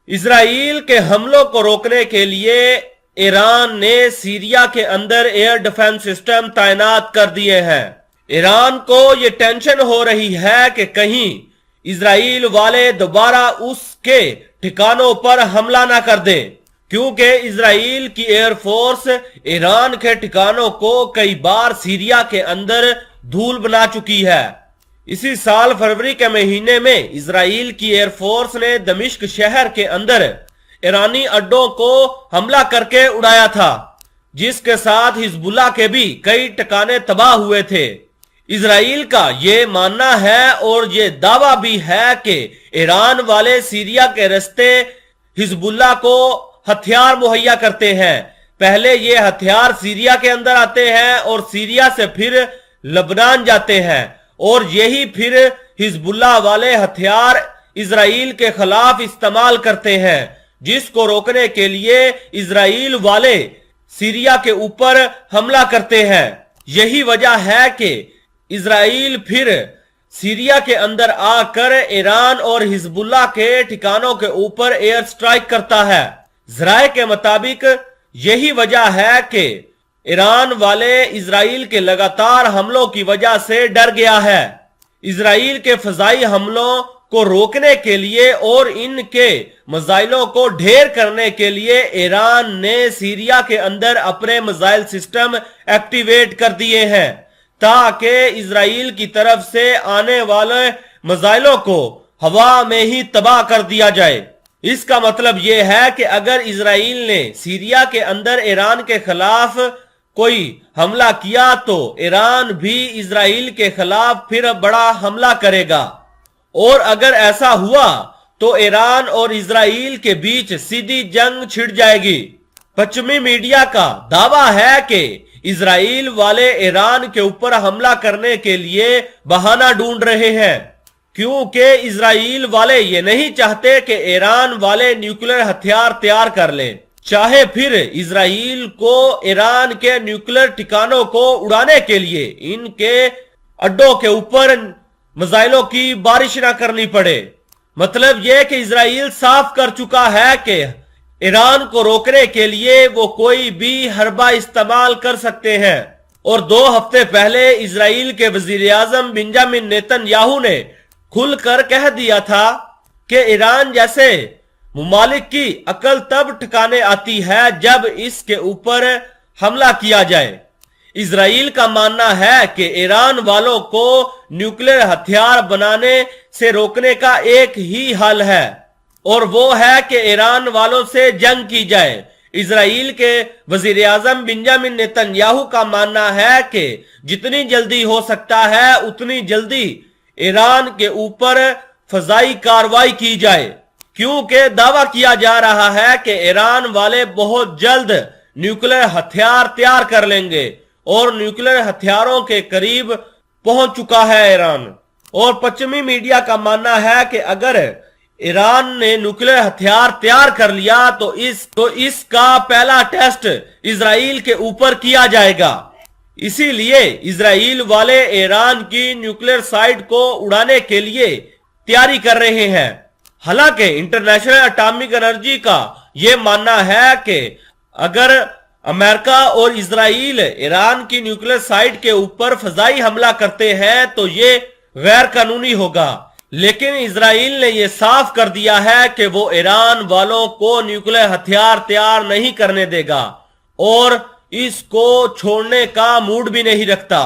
اسرائیل کے حملوں کو روکنے کے لیے ایران نے سیریا کے اندر ایئر ڈیفنس سسٹم تعینات کر دیے ہیں۔ ایران کو یہ ٹینشن ہو رہی ہے کہ کہیں اسرائیل والے دوبارہ اس کے ٹھکانوں پر حملہ نہ کر دیں، کیونکہ اسرائیل کی ایئر فورس ایران کے ٹھکانوں کو کئی بار سیریا کے اندر دھول بنا چکی ہے۔ اسی سال فروری کے مہینے میں اسرائیل کی ایئر فورس نے دمشق شہر کے اندر ایرانی اڈوں کو حملہ کر کے اڑایا تھا، جس کے ساتھ حزب اللہ کے بھی کئی ٹھکانے تباہ ہوئے تھے۔ اسرائیل کا یہ ماننا ہے اور یہ دعویٰ بھی ہے کہ ایران والے سیریا کے راستے حزب اللہ کو ہتھیار مہیا کرتے ہیں۔ پہلے یہ ہتھیار سیریا کے اندر آتے ہیں اور سیریا سے پھر لبنان جاتے ہیں، اور یہی پھر حزب اللہ والے ہتھیار اسرائیل کے خلاف استعمال کرتے ہیں، جس کو روکنے کے لیے اسرائیل والے سیریا کے اوپر حملہ کرتے ہیں۔ یہی وجہ ہے کہ اسرائیل پھر سیریا کے اندر آ کر ایران اور حزب اللہ کے ٹھکانوں کے اوپر ایئر سٹرائک کرتا ہے۔ ذرائع کے مطابق یہی وجہ ہے کہ ایران والے اسرائیل کے لگاتار حملوں کی وجہ سے ڈر گیا ہے۔ اسرائیل کے فضائی حملوں کو روکنے کے لیے اور ان کے میزائلوں کو ڈھیر کرنے کے لیے ایران نے سیریا کے اندر اپنے میزائل سسٹم ایکٹیویٹ کر دیے ہیں، تاکہ اسرائیل کی طرف سے آنے والے میزائلوں کو ہوا میں ہی تباہ کر دیا جائے۔ اس کا مطلب یہ ہے کہ اگر اسرائیل نے سیریا کے اندر ایران کے خلاف کوئی حملہ کیا تو ایران بھی اسرائیل کے خلاف پھر بڑا حملہ کرے گا، اور اگر ایسا ہوا تو ایران اور اسرائیل کے بیچ سیدھی جنگ چھڑ جائے گی۔ پچھمی میڈیا کا دعویٰ ہے کہ اسرائیل والے ایران کے اوپر حملہ کرنے کے لیے بہانہ ڈھونڈ رہے ہیں، کیونکہ اسرائیل والے یہ نہیں چاہتے کہ ایران والے نیوکلیر ہتھیار تیار کر لیں، چاہے پھر اسرائیل کو ایران کے نیوکلیر ٹھکانوں کو اڑانے کے لیے ان کے اڈوں کے اوپر میزائلوں کی بارش نہ کرنی پڑے۔ مطلب یہ کہ اسرائیل صاف کر چکا ہے کہ ایران کو روکنے کے لیے وہ کوئی بھی حربہ استعمال کر سکتے ہیں، اور 2 ہفتے پہلے اسرائیل کے وزیر اعظم بنجامن نیتن یاہو نے کھل کر کہہ دیا تھا کہ ایران جیسے ممالک کی عقل تب ٹھکانے آتی ہے جب اس کے اوپر حملہ کیا جائے۔ اسرائیل کا ماننا ہے کہ ایران والوں کو نیوکلیر ہتھیار بنانے سے روکنے کا ایک ہی حل ہے، اور وہ ہے کہ ایران والوں سے جنگ کی جائے۔ اسرائیل کے وزیر اعظم بنجامن نیتن یاہو کا ماننا ہے کہ جتنی جلدی ہو سکتا ہے اتنی جلدی ایران کے اوپر فضائی کارروائی کی جائے، کیونکہ دعویٰ کیا جا رہا ہے کہ ایران والے بہت جلد نیوکلیر ہتھیار تیار کر لیں گے، اور نیوکلیر ہتھیاروں کے قریب پہنچ چکا ہے ایران۔ اور پچھمی میڈیا کا ماننا ہے کہ اگر ایران نے نیوکلیر ہتھیار تیار کر لیا تو اس کا پہلا ٹیسٹ اسرائیل کے اوپر کیا جائے گا۔ اسی لیے اسرائیل والے ایران کی نیوکلیر سائٹ کو اڑانے کے لیے تیاری کر رہے ہیں۔ حالانکہ انٹرنیشنل اٹامک انرجی کا یہ ماننا ہے کہ اگر امریکہ اور اسرائیل ایران کی نیوکلیر سائٹ کے اوپر فضائی حملہ کرتے ہیں تو یہ غیر قانونی ہوگا، لیکن اسرائیل نے یہ صاف کر دیا ہے کہ وہ ایران والوں کو نیوکلیر ہتھیار تیار نہیں کرنے دے گا، اور اس کو چھوڑنے کا موڈ بھی نہیں رکھتا۔